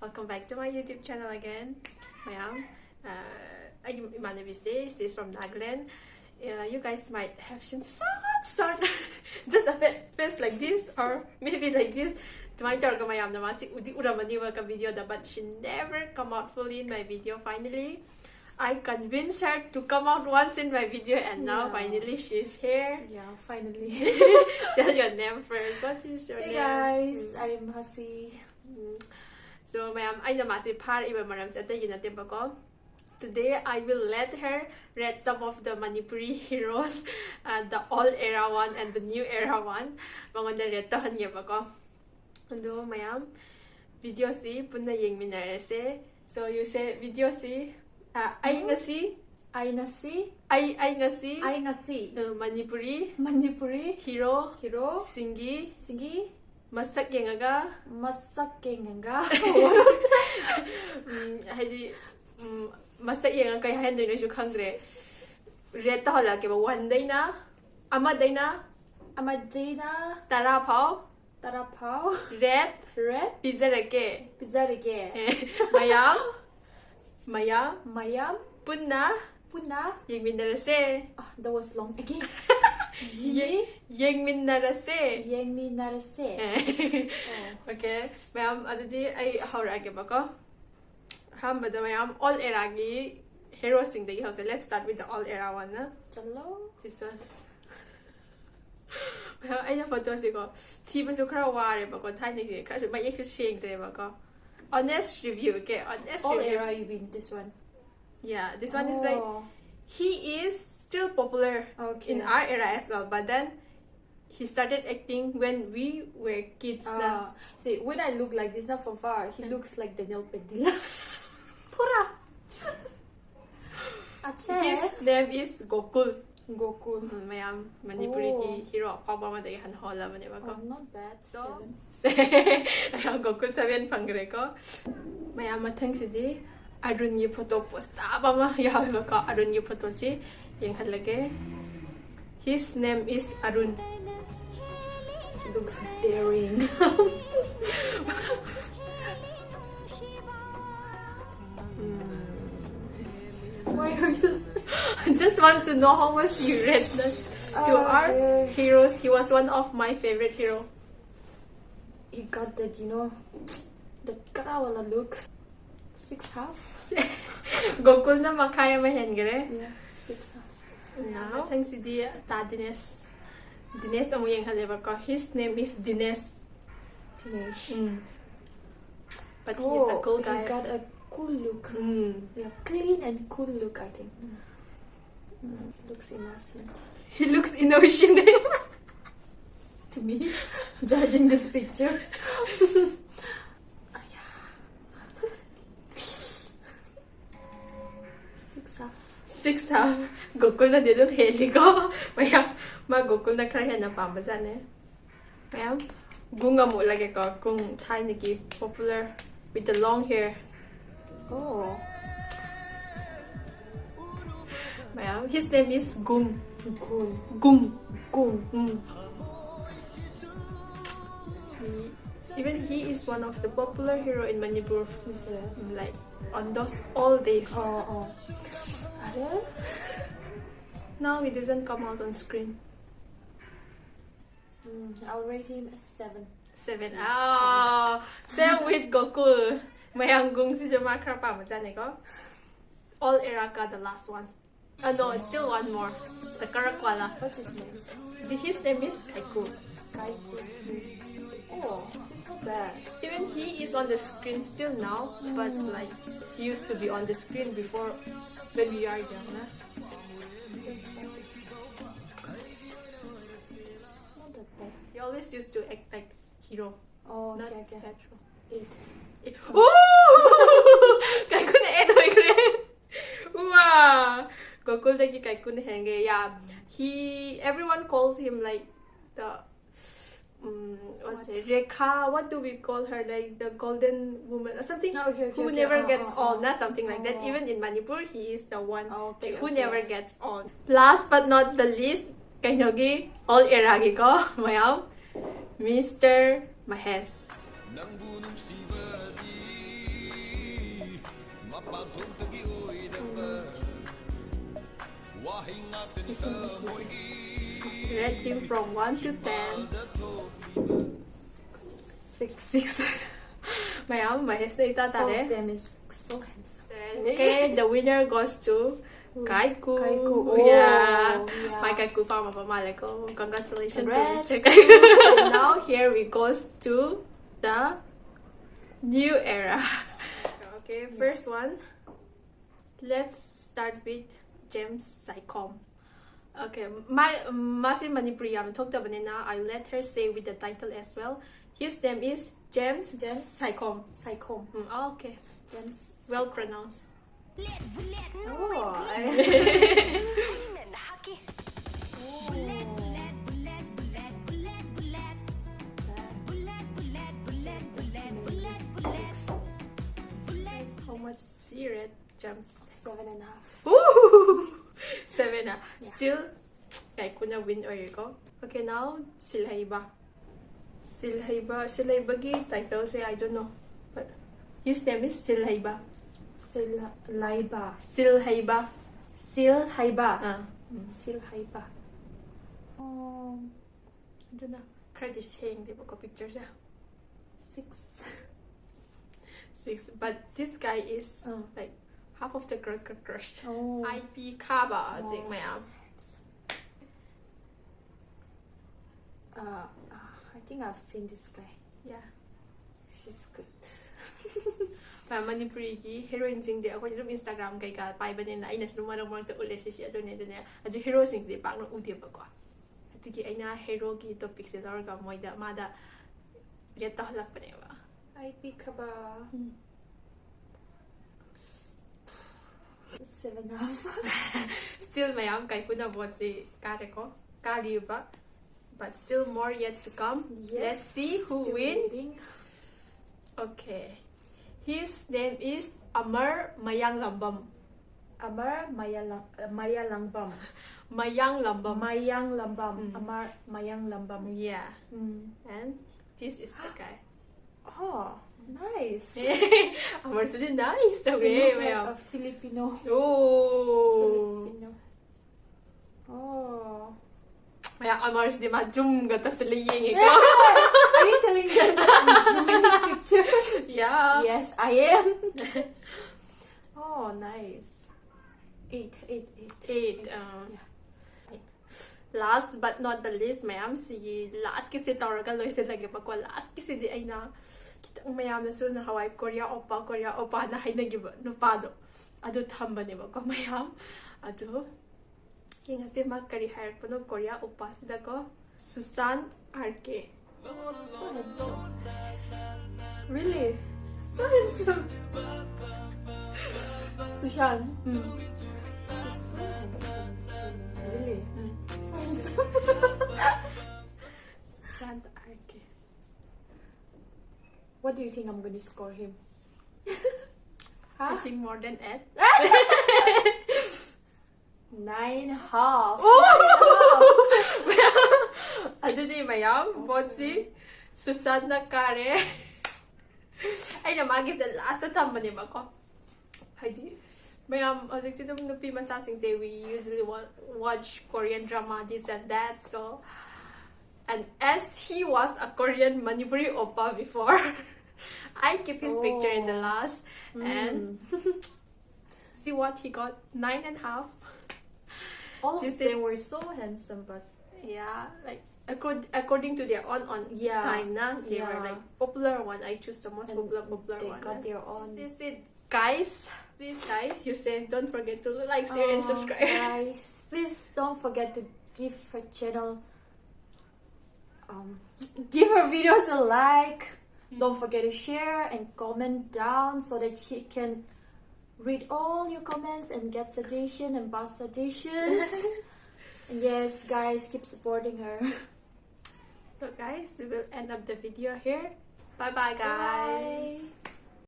Welcome back to my YouTube channel again. I'm Manipuri. She's from Nagaland. You guys might have seen some just a face like this or maybe like this. But she never come out fully in my video. Finally, I convinced her to come out once in my video, and now finally she's here. Yeah, finally. Tell your name first. What is your name? Hey guys, I'm Hasi. So, today I will let her read some of the Manipuri heroes, the old era one and the new era one. Ando mayam video si punna yengminarase. So you say video si ay ngasi Manipuri hero singi masak yengaga haidi masak yengaga kay handoy na shu khangre red ta hala ke ba one day na ama day na tara phao red pizza rake mayam punna yengminarase. That was long again. Yengminarase. Okay, mayam adudi ay haurage bako. Hambada mayam all era gi hero sing dagi house. Let's start with the all era one na. Chalo. This one. I have photos go. TV so crowd ware bako. Thai ni crash. My you seeing there bako. Honest review, okay. Honest All review. era you mean this one? Yeah, this one is like he is still popular in our era as well, but then he started acting when we were kids. See, when I look like this now from far, he looks like Daniel Padilla. Thora. His name is Gokul. Mayam Manipuri ki hero papa ma dai han hola mane ba ko. Not bad. So, Gokul 7 pangre ko. Mayam mathang sidi Arun ye photo post ba ma ya ba ko Arun ye photo chi yeng khan lage. His name is Arun. He looks daring. Why are you? Just want to know how much you read to our heroes. He was one of my favorite hero. He got that, the karawala looks. 6.5. Gokul na makaya mahengre. Yeah, 6.5. Now, thanks to the Dines. Dines amu yang haleba ko. His name is Dines. But he's a cool guy. He got a cool look. Yeah, clean and cool look, I think. Looks innocent. He looks innocent to me, judging this picture. 6.5. Gokul na dito heli ko. Mayam, Gokul na kaya na pambasan eh. Mayam, gunga mo lagi ko kung Thai nagi popular with the long hair. Oh. Mayam, his name is Gung. Even he is one of the popular hero in Manipur. Like on those old days. Now he doesn't come out on screen. I'll rate him a 7. 7. Same with Gokul. Mayang Gung si Jamakra pa majan ko. All era ka the last one. No, still one more. The Karakwala. What's his name? His name is Kaiku. Oh, it's not bad. Even he is on the screen still now, but like he used to be on the screen before when we are young. It's not that bad. He always used to act like hero. Oh, not okay. that hero. 8. Oh! Kaiku na end Ngwgre. Wow! Gokul dagi Kaiku na henge. Yeah, everyone calls him like the what's it? Rekha, what do we call her? Like the golden woman or something? Who never gets old, not something like that. Even in Manipur, he is the one who never gets old. Last but not the least, kainogi all eragi ko, Mr. Mahes. Rate him from 1 to 10. 6. Mayam, mahesna ita All tare. of them is so handsome. Okay, the winner goes to Kaiku. Kaiku. Yeah. Yeah. My Kaiku pa mapamale ko. Congratulations Congrats. to Mr. Kaiku. And now here we goes to the new era. Okay, first one. Let's start with James Saicom. Okay, Masi Manipuri talked about it now. I let her say with the title as well. His name is James Saicom. Saicom. Okay. James. Well pronounced. Oh. How much syrup, James? 7.5. Ooh! 7 ah. Yeah. Still, kay kuna win or ko. Okay, now, Silhaiba. Silhaiba gi title say I don't know. But his name is Silhaiba. Silhaiba. Silhaiba. Silhaiba. Silhaiba. Oh, I don't know. Credit saying di ba ko picture siya. 6. 6. But this guy is like half of the girl crush. Oh. IP Kaba, I think, ma'am. I think I've seen this guy. Yeah. She's good. Manipuri ki heroine sing de ako yung Instagram kay ka pai banin na ina sino marang marang uli siya doon na aju hero sing de pak no udi ba ko atu ki aina hero ki topic se dar ga moida mada reta halak pa ba IP Kaba. 7.5. still mayam kay kuna bot si kare ko kari ba but still more yet to come. Yes. Let's see who Still win. waiting. Okay, his name is Amar Mayang Lambam. Amar Mayalangbam. Mayang Lambam. Mayang Lambam. Amar Mayang Lambam. Yeah. And this is the guy. Oh, nice. Amar so nice. He Okay, looks like well. a Filipino. Oh. Filipino. Oh. Maya Amar di majum gato sa laying iko. Are you telling me that I'm zooming this picture? Yeah. Yes, I am. Oh, nice. 8. 8. Last but not the least, mayam si last kasi tawag loy sa lagi pa ko last kasi di ay na kita ang mayam na sunod na Hawaii Korea opa na hay nagiba no pado. Ado tamba ni ba ko mayam. Ado kaya nga si mag-career po no Korea opa sida ko Susant RK. So handsome. Really? So handsome. Sushan. Mm. He's so handsome. Really? So handsome. Susant RK. What do you think I'm gonna score him? I think more than 8. 9.5. Ano di mayam? Botsi? Susant na kare. Ay namagis na last na tamba ni ba ko? Ay di. Mayam, as ik dito no pimasasing day, we usually watch Korean drama, this and that, so. And as he was a Korean Manipuri oppa before, I keep his picture in the last. And see what he got? 9.5. All of them were so handsome, but yeah, like according to their own time na, they were like popular one. I choose the most popular they one. got their own. This is it, guys. Please, guys, you say don't forget to like, share, and subscribe. Guys, please don't forget to give her channel, give her videos a like. Don't forget to share and comment down so that she can read all your comments and get suggestions and pass suggestions. And yes, guys, keep supporting her. So guys, we will end up the video here. Bye bye, guys. Bye.